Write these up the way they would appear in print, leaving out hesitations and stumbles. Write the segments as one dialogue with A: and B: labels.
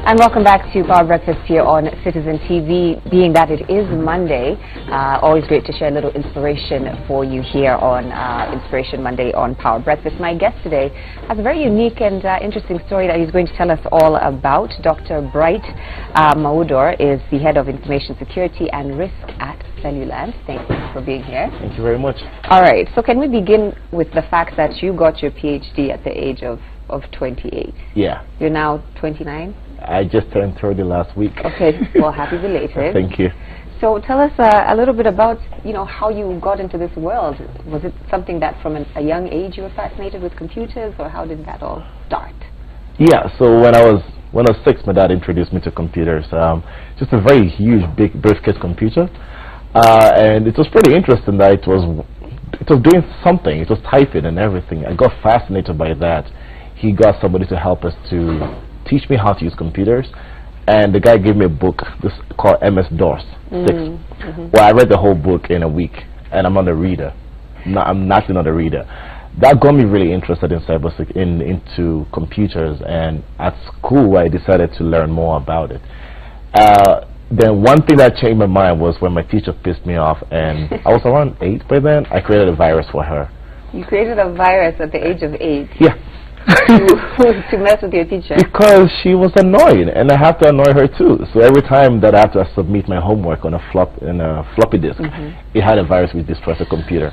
A: And welcome back to Power Breakfast here on Citizen TV. Being that it is Monday, always great to share a little inspiration for you here on Inspiration Monday on Power Breakfast. My guest today has a very unique and interesting story that he's going to tell us all about. Dr. Bright Mawudor is the head of Information Security and Risk at Cellulant. Thank you for being here.
B: Thank you very much.
A: All right, so can we begin with the fact that you got your PhD at the age of 28?
B: Yeah.
A: You're now 29?
B: I just turned 30 last week.
A: Okay, well, happy belated.
B: Thank you.
A: So tell us a little bit about, how you got into this world. Was it something that from a young age you were fascinated with computers, or how did that all start? Yeah,
B: so when I was 6, my dad introduced me to computers. Just a very huge, big briefcase computer. And it was pretty interesting that it was doing something. It was typing and everything. I got fascinated by that. He got somebody to help us to teach me how to use computers, and the guy gave me a book called MS-DOS 6. Well, I read the whole book in a week, and I'm not a reader. I'm actually not a reader. That got me really interested in into computers, and at school I decided to learn more about it. Then one thing that changed my mind was when my teacher pissed me off, and I was around 8 by then. I created a virus for her.
A: You created a virus at the age of 8?
B: Yeah.
A: to mess with your teacher?
B: Because she was annoying, and I have to annoy her too. So every time that I have to submit my homework on a floppy disk, it had a virus which destroys the computer.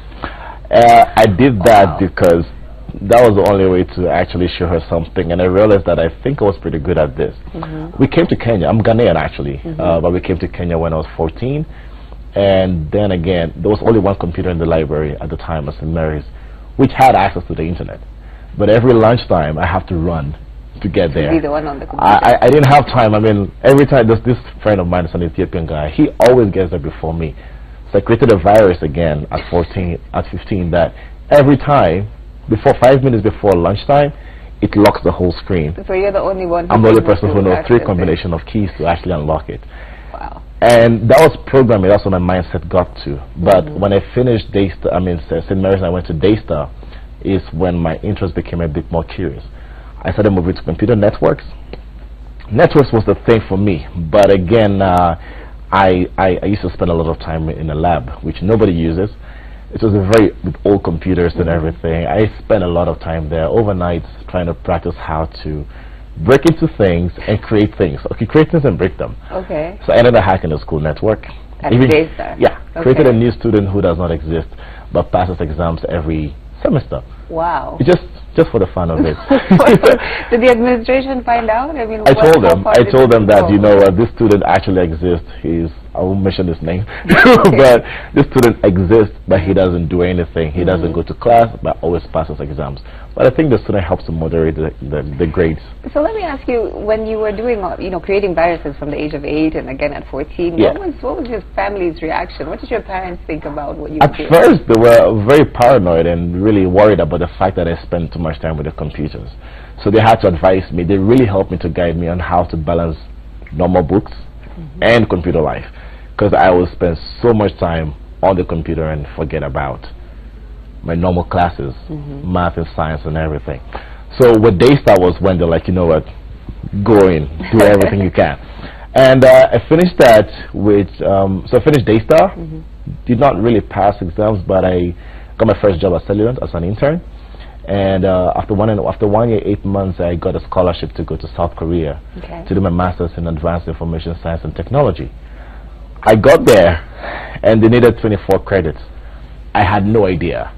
B: I did that because that was the only way to actually show her something, and I realized that I think I was pretty good at this. We came to Kenya. I'm Ghanaian actually, but we came to Kenya when I was 14, and then again there was only one computer in the library at the time at St. Mary's, which had access to the internet. But every lunchtime, I have to run to get there.
A: To be the one on the computer.
B: I didn't have time. I mean, every time there's this friend of mine, is an Ethiopian guy. He always gets there before me. So I created a virus again at 15, that every time, 5 minutes before lunchtime, it locks the whole screen.
A: So you're the only one.
B: I'm the only person who knows 3 combinations of keys to actually unlock it.
A: Wow.
B: And that was programming. That's what my mindset got to. But when I finished St. Mary's, I went to Daystar. Is when my interest became a bit more curious. I started moving to computer networks. Networks was the thing for me, but again, I used to spend a lot of time in a lab, which nobody uses. It was with old computers and everything. I spent a lot of time there overnight trying to practice how to break into things and create things. Okay, create things and break them. Okay. So I ended up hacking the school network.
A: At Daystar?
B: Yeah. Okay. Created a new student who does not exist, but passes exams every semester.
A: Wow.
B: Just for the fun of it.
A: Did the administration find out? I mean,
B: I told them that, this student actually exists. I won't mention his name, but this student exists, but he doesn't do anything. He doesn't go to class, but always passes exams. But I think the student helps to moderate the grades.
A: So let me ask you, when you were doing, creating viruses from the age of 8 and again at 14, what was your family's reaction? What did your parents think about what you were doing?
B: At first, they were very paranoid and really worried about the fact that I spent too much time with the computers. So they had to advise me. They really helped me to guide me on how to balance normal books and computer life, because I would spend so much time on the computer and forget about my normal classes, math and science and everything. So what Daystar was when they're like, you know what, go in, do everything you can. And I finished that with, so I finished Daystar, did not really pass exams, but I got my first job at Cellulant as an intern. And after 1 year, 8 months, I got a scholarship to go to South Korea to do my master's in advanced information science and technology. I got there, and they needed 24 credits. I had no idea.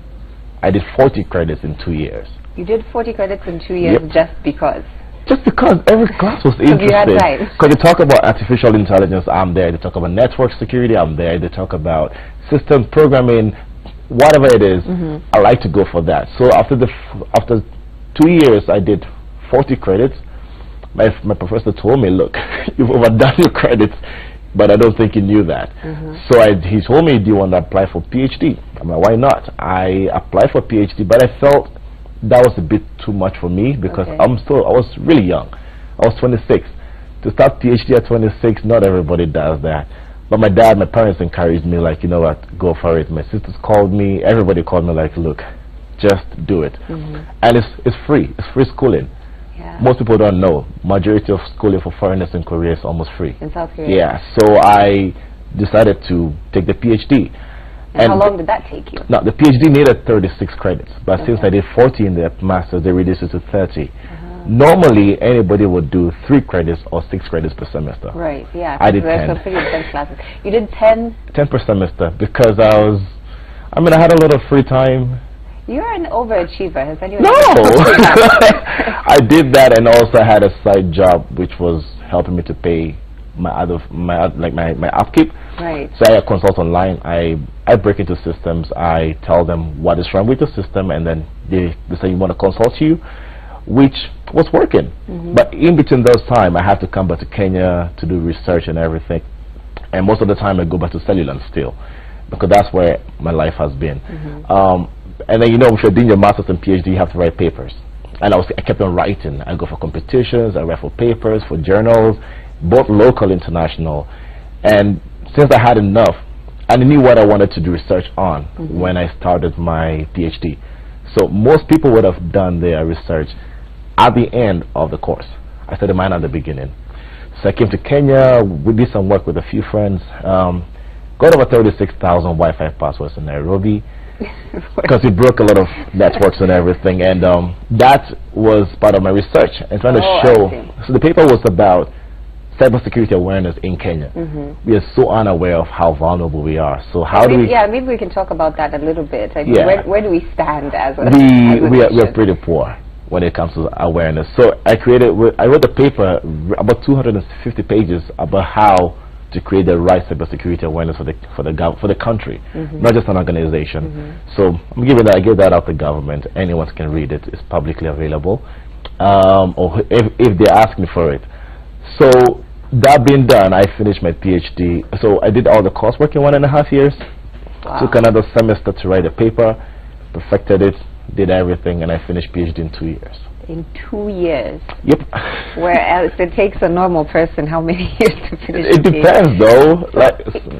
B: I did 40 credits in 2 years.
A: You did 40 credits in 2 years just because?
B: Just because every class was interesting.
A: You had time.
B: Because they talk about artificial intelligence, I'm there. They talk about network security, I'm there. They talk about systems programming, whatever it is. I like to go for that. So after 2 years, I did 40 credits. My professor told me, look, you've overdone your credits, but I don't think you knew that. So he told me, do you want to apply for PhD? I'm like, why not? I applied for PhD, but I felt that was a bit too much for me because I was really young. I was 26. To start PhD at 26, not everybody does that. But my parents encouraged me, like, you know what, go for it. My sisters called me, everybody called me, like, look, just do it. And it's free schooling.
A: Yeah.
B: Most people don't know. Majority of schooling for foreigners in Korea is almost free.
A: In South Korea?
B: Yeah, so I decided to take the PhD.
A: And how long did that take you?
B: Now, the PhD needed 36 credits, but since I did 40 in the master's, they reduced it to 30. Normally, anybody would do 3 credits or 6 credits per semester.
A: Right, yeah.
B: I did 10.
A: Some pretty intense classes. You did 10?
B: 10 per semester, because I had a lot of free time.
A: You're an overachiever. Has anyone?
B: No! I did that, and also had a side job which was helping me to pay my upkeep.
A: Right.
B: So I consult online. I break into systems. I tell them what is wrong with the system, and then they say, you want to consult you, which was working. But in between those time, I had to come back to Kenya to do research and everything. And most of the time, I go back to cellular still, because that's where my life has been. And then, if you're doing your master's and PhD, you have to write papers. And I kept on writing. I go for competitions, I write for papers, for journals, both local and international. And since I had enough, I knew what I wanted to do research on when I started my PhD. So most people would have done their research at the end of the course. I started mine at the beginning. So I came to Kenya, we did some work with a few friends, got over 36,000 Wi-Fi passwords in Nairobi, because we broke a lot of networks and everything, and that was part of my research and trying to show. So the paper was about cybersecurity awareness in Kenya. We are so unaware of how vulnerable we are. So how do we? Yeah,
A: maybe we can talk about that a little bit. I mean,
B: yeah.
A: Where do we stand as a?
B: We're pretty poor when it comes to awareness. So I wrote a paper about 250 pages about how to create the right cybersecurity awareness for the country, not just an organization. So I gave that out to the government. Anyone can read it. It's publicly available, or if they ask me for it. So that being done, I finished my PhD. So I did all the coursework in 1.5 years.
A: Wow.
B: Took another semester to write a paper, perfected it, did everything, and I finished PhD in 2 years.
A: In 2 years?
B: Yep.
A: Whereas it takes a normal person how many years to finish?
B: It depends, though.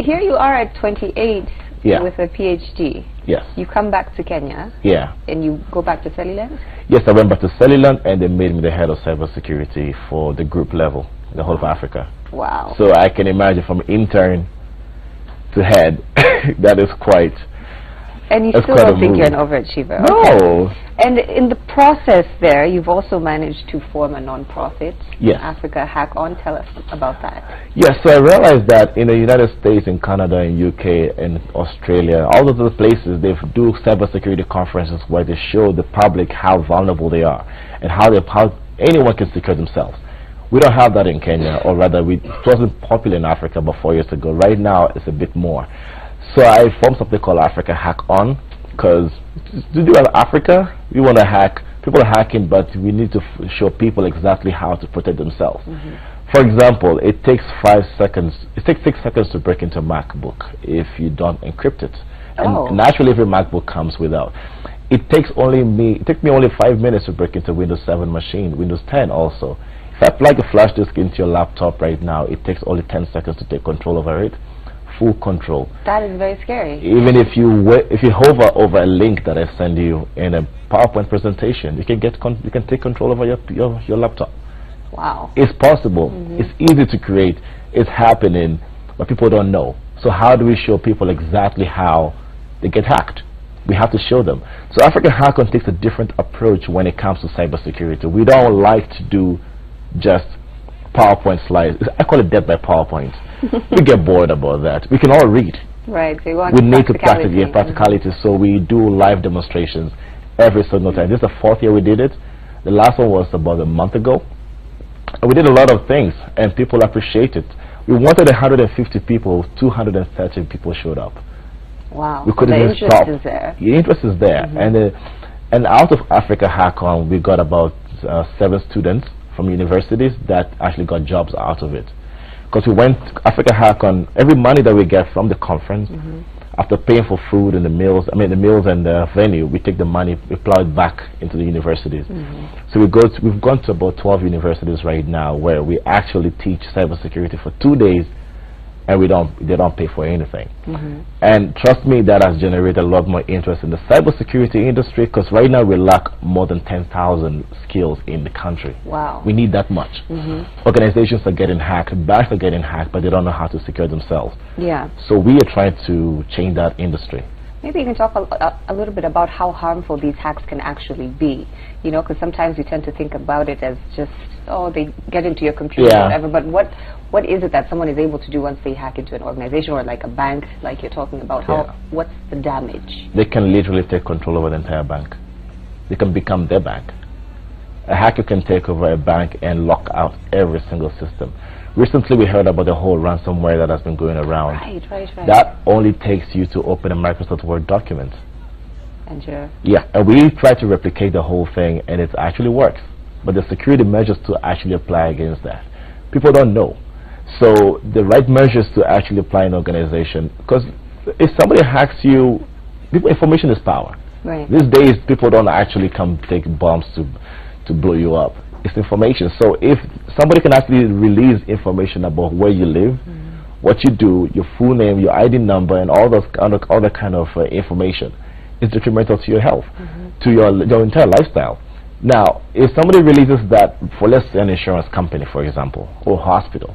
A: Here you are at 28 with a PhD.
B: Yes.
A: You come back to Kenya.
B: Yeah.
A: And you go back to Cellulant?
B: Yes, I went back to Cellulant, and they made me the head of cybersecurity for the group level, the whole of Africa.
A: Wow.
B: So I can imagine from intern to head, that is quite.
A: And you still don't think you're an overachiever?
B: No.
A: Okay. And in the process there, you've also managed to form a non-profit,
B: yes.
A: Africa Hack On. Tell us about that.
B: Yes, so I realized that in the United States, in Canada, in UK, in Australia, all of those places, they do cybersecurity conferences where they show the public how vulnerable they are and how anyone can secure themselves. We don't have that in Kenya, or rather, it wasn't popular in Africa about 4 years ago. Right now, it's a bit more. So I formed something called Africa Hack On, because to do Africa, we want to hack. People are hacking, but we need to show people exactly how to protect themselves. For example, it takes 5 seconds. It takes 6 seconds to break into a MacBook if you don't encrypt it. And naturally, every MacBook comes without. It takes me only 5 minutes to break into Windows 7 machine, Windows 10 also. If I plug a flash disk into your laptop right now, it takes only 10 seconds to take control over it. Full control. That
A: is very scary.
B: Even if you hover over a link that I send you in a PowerPoint presentation, you can take control over your laptop.
A: Wow.
B: It's possible. It's easy to create. It's happening, but people don't know. So how do we show people exactly how they get hacked? We have to show them. So African Hack On takes a different approach when it comes to cybersecurity. We don't like to do just PowerPoint slides. I call it death by PowerPoint. We get bored about that. We can all read.
A: Right. So
B: we need to practice practicality. So we do live demonstrations every single time. This is the 4th year we did it. The last one was about a month ago. And we did a lot of things, and people appreciate it. We wanted 150 people. 230 people showed up.
A: Wow.
B: We couldn't even stop.
A: The interest is there.
B: The interest is there. And out of Africa Hack On, we got about 7 students from universities that actually got jobs out of it. Because we went Africa Hack On, every money that we get from the conference, after paying for food and the meals and the venue, we take the money, we plow it back into the universities. So we've gone to about 12 universities right now where we actually teach cybersecurity for 2 days and they don't pay for anything. And trust me, that has generated a lot more interest in the cybersecurity industry, because right now we lack more than 10,000 skills in the country.
A: Wow.
B: We need that much. Organizations are getting hacked, banks are getting hacked, but they don't know how to secure themselves.
A: Yeah.
B: So we are trying to change that industry.
A: Maybe you can talk a little bit about how harmful these hacks can actually be. You know, because sometimes we tend to think about it as just, oh, they get into your computer or whatever, but what is it that someone is able to do once they hack into an organization or like a bank, like you're talking about? What's the damage? They
B: can literally take control over the entire bank. They can become their bank. A hacker can take over a bank and lock out every single system. Recently, we heard about the whole ransomware that has been going around.
A: Right.
B: That only takes you to open a Microsoft Word document.
A: And
B: and we try to replicate the whole thing, and it actually works. But the security measures to actually apply against that, people don't know. So the right measures to actually apply in an organization, because if somebody hacks you, information is power.
A: Right.
B: These days, people don't actually come take bombs to blow you up. It's information. So if somebody can actually release information about where you live, what you do, your full name, your ID number, and all that kind of information, is detrimental to your health, to your entire lifestyle. Now, if somebody releases that for, let's say, an insurance company, for example, or hospital,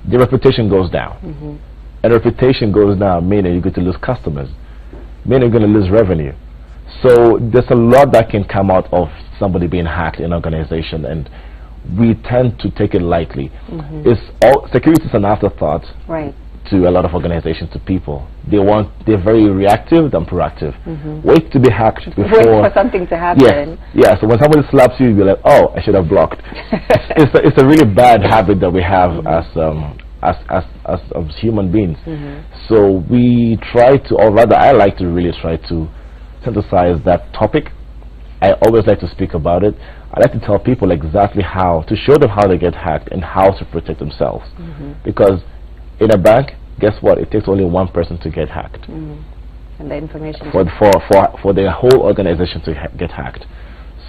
B: the reputation goes down. And reputation goes down, meaning you're going to lose customers, meaning you're going to lose revenue. So there's a lot that can come out of somebody being hacked in an organization, and we tend to take it lightly. Security is an afterthought to a lot of organizations, to people. They're very reactive than proactive. Wait to be hacked before.
A: Wait for something to happen.
B: Yeah. So when somebody slaps you, you'll be like, oh, I should have blocked. it's a really bad habit that we have as human beings. So we try to, or rather, I like to really try to synthesize that topic. I always like to speak about it. I like to tell people exactly how to show them how they get hacked and how to protect themselves. Because in a bank, guess what? It takes only one person to get hacked.
A: And the information
B: for the whole organization to get hacked.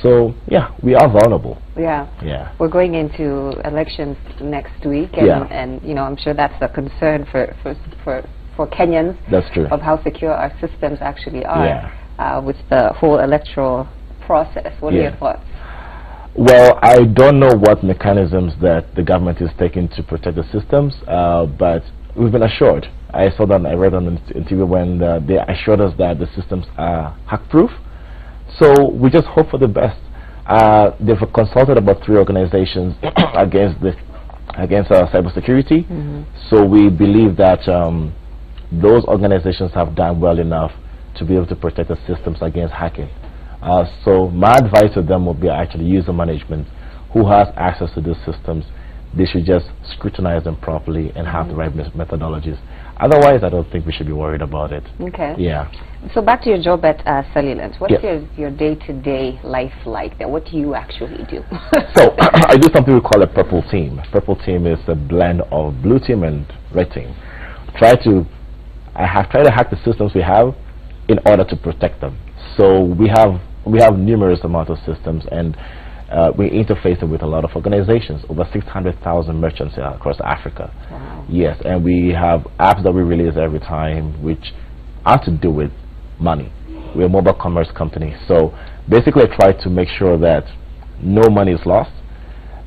B: So yeah, we are vulnerable.
A: Yeah. We're going into elections next week, and you know, I'm sure that's a concern for Kenyans.
B: That's true.
A: Of how secure our systems actually are. With the whole electoral process. What are your thoughts?
B: Well, I don't know what mechanisms that the government is taking to protect the systems, but we've been assured. I saw that, I read on TV when they assured us that the systems are hack-proof. So we just hope for the best. They've consulted about 3 organizations against cybersecurity. So we believe that those organizations have done well enough to be able to protect the systems against hacking. So my advice to them would be actually user management. Who has access to these systems, they should just scrutinize them properly and have the right methodologies. Otherwise, I don't think we should be worried about it.
A: Okay.
B: Yeah.
A: So back to your job at Cellulant. What's your day-to-day life like there? What do you actually do?
B: So I do something we call a purple team. Purple team is a blend of blue team and red team. I have tried to hack the systems we have in order to protect them. So we have numerous amount of systems, and we interface with a lot of organizations, over 600,000 merchants across Africa.
A: Wow.
B: Yes, and we have apps that we release every time which are to do with money. We're a mobile commerce company, so basically I try to make sure that no money is lost.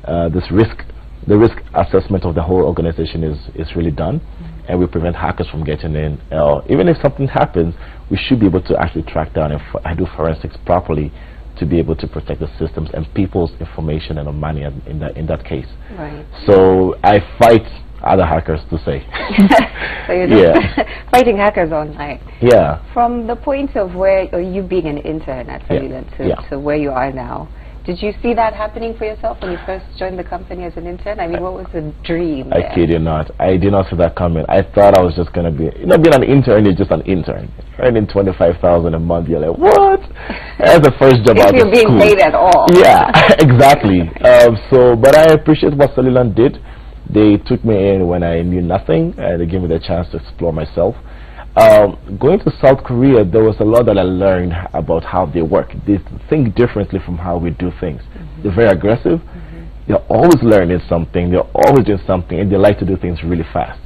B: The risk assessment of the whole organization is really done, and we prevent hackers from getting in. Even if something happens, we should be able to actually track down and do forensics properly to be able to protect the systems and people's information and money in that case.
A: Right.
B: So I fight other hackers, to say.
A: So you're just fighting hackers online.
B: Yeah.
A: From the point of where you being an intern at Cellulant to where you are now, did you see that happening for yourself when you first joined the company as an intern? I mean, what was the dream there?
B: I kid you not. I did not see that coming. I thought I was just going to be, being an intern is just an intern. Earning $25,000 a month, you're like, what? That's the first job out of school.
A: If you're being paid at all.
B: Yeah, exactly. But I appreciate what Cellulant did. They took me in when I knew nothing, and they gave me the chance to explore myself. Going to South Korea, there was a lot that I learned about how they work. They think differently from how we do things. They're very aggressive. They're always learning something. They're always doing something, and they like to do things really fast.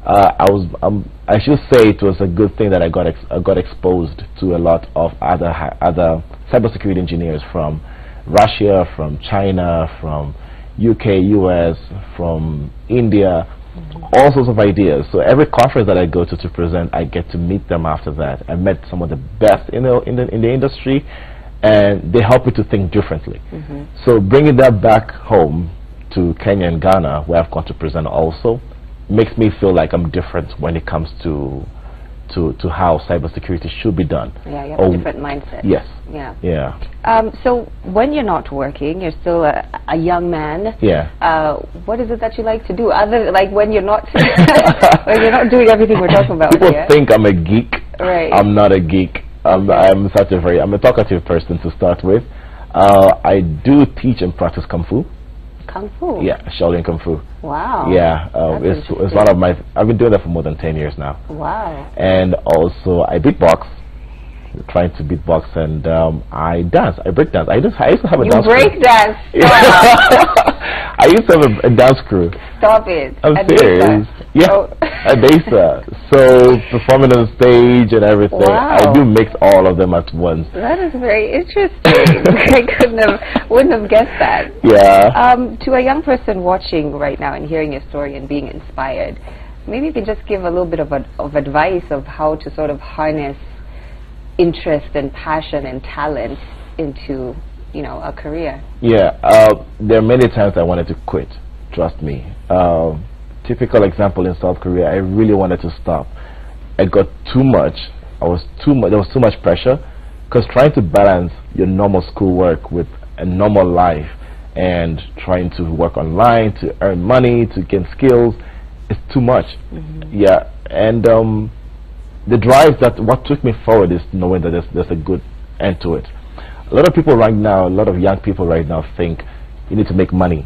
B: I should say it was a good thing that I got exposed to a lot of other cybersecurity engineers from Russia, from China, from UK, US, from India, all sorts of ideas. So every conference that I go to present, I get to meet them after that. I met some of the best in the industry, and they help me to think differently. So bringing that back home to Kenya and Ghana, where I've gone to present also, makes me feel like I'm different when it comes to how cybersecurity should be done.
A: Yeah, you have a different mindset.
B: Yes.
A: Yeah.
B: Yeah.
A: So when you're not working, you're still a young man.
B: Yeah.
A: What is it that you like to do other, like, when you're not when you're not doing everything we're talking about?
B: People
A: here?
B: think I'm a geek.
A: Right.
B: I'm not a geek. I'm a talkative person to start with. I do teach and practice Kung Fu.
A: Kung Fu?
B: Yeah, Shaolin Kung Fu.
A: Wow.
B: Yeah, it's one of my, I've been doing that for more than 10 years now.
A: Wow.
B: And also I beatbox, trying to beatbox, and I dance, I break dance. I used to have a dance crew.
A: You break dance?
B: I used to have a dance crew.
A: Stop it.
B: I'm serious. Yeah, at Desa. So performing on stage and everything.
A: Wow.
B: I do mix all of them at once.
A: That is very interesting. I wouldn't have guessed that.
B: Yeah.
A: To a young person watching right now and hearing your story and being inspired, maybe you can just give a little bit of advice of how to sort of harness interest and passion and talent into, you know, a career.
B: Yeah. There are many times I wanted to quit. Trust me. Typical example in South Korea, I really wanted to stop. I got too much. There was too much pressure, because trying to balance your normal schoolwork with a normal life and trying to work online to earn money, to gain skills, is too much. Yeah, and the drive, that what took me forward is knowing that there's a good end to it. A lot of people right now, a lot of young people right now think you need to make money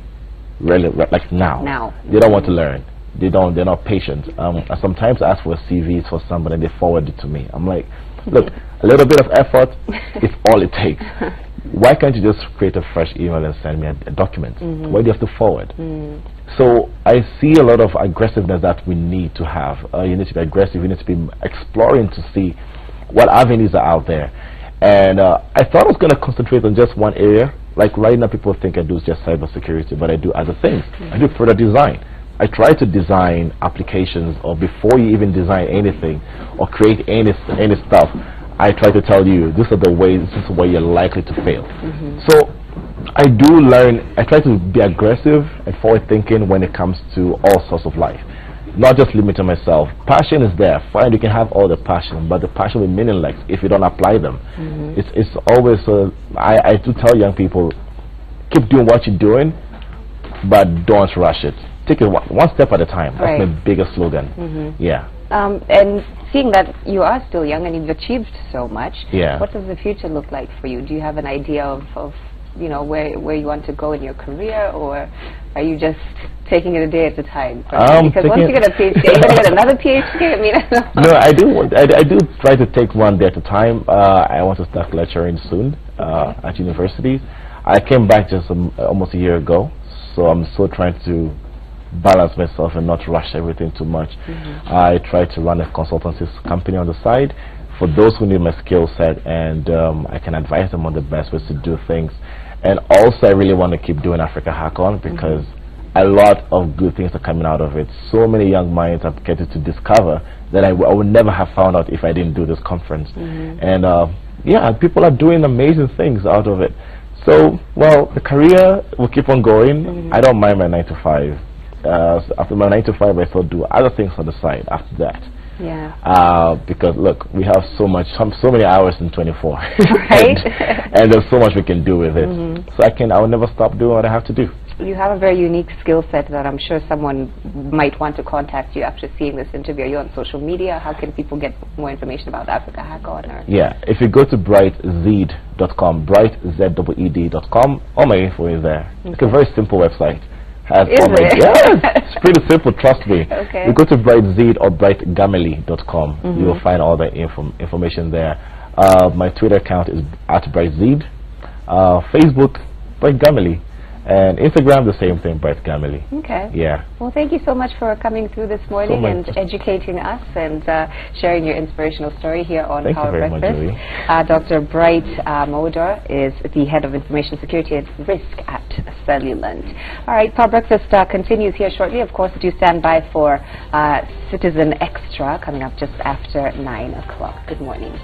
B: really, like now. They don't want to learn. They're not patient. I sometimes ask for CVs for somebody and they forward it to me. I'm like, look, a little bit of effort is all it takes. Why can't you just create a fresh email and send me a document? Why do you have to forward? So I see a lot of aggressiveness that we need to have. You need to be aggressive. You need to be exploring to see what avenues are out there. And I thought I was going to concentrate on just one area. Like right now, people think I do just cybersecurity, but I do other things. I do product design. I try to design applications, or before you even design anything or create any stuff, I try to tell you, these are the ways, this is where you're likely to fail. So I do learn, I try to be aggressive and forward thinking when it comes to all sorts of life. Not just limiting myself. Passion is there. Fine, you can have all the passion, but the passion will be meaningless if you don't apply them. It's always, I do tell young people, keep doing what you're doing, but don't rush it. Take it one step at a time. That's my biggest slogan. Yeah.
A: And seeing that you are still young and you've achieved so much,
B: yeah,
A: what does the future look like for you? Do you have an idea of you know, where you want to go in your career, or are you just taking it a day at a time? Because once you get a PhD, you're going to get another PhD. I mean,
B: no, I do try to take one day at a time. I want to start lecturing soon at universities. I came back just almost a year ago, so I'm still trying to balance myself and not rush everything too much. I try to run a consultancy company on the side for those who need my skill set, and I can advise them on the best ways to do things. And also I really want to keep doing Africa Hack On, because a lot of good things are coming out of it. So many young minds have getting to discover that I would never have found out if I didn't do this conference. And yeah, people are doing amazing things out of it. So, well, the career will keep on going. I don't mind my 9 to 5. After my 9 to 5, I still do other things on the side after that.
A: Yeah.
B: Because look, we have so many hours in 24,
A: right?
B: and there's so much we can do with it. So I will never stop doing what I have to do.
A: You have a very unique skill set that I'm sure someone might want to contact you after seeing this interview. Are you on social media? How can people get more information about Africa Hack On? Or? Yeah,
B: if you go to brightzed.com, brightzed.com, all my info is there. It's a very simple website. Yes, it's pretty simple, trust me. You go to brightzed or brightgamely.com. You will find all the information there. My Twitter account is @brightzed, Facebook, Bright Gamely, And Instagram, the same thing, Brett Gamily.
A: Okay.
B: Yeah.
A: Well, thank you so much for coming through this morning and educating us and sharing your inspirational story here on Power Breakfast. Dr. Bright Mawudor is the Head of Information Security and Risk at Cellulant. All right, Power Breakfast continues here shortly. Of course, do stand by for Citizen Extra coming up just after 9 o'clock. Good morning.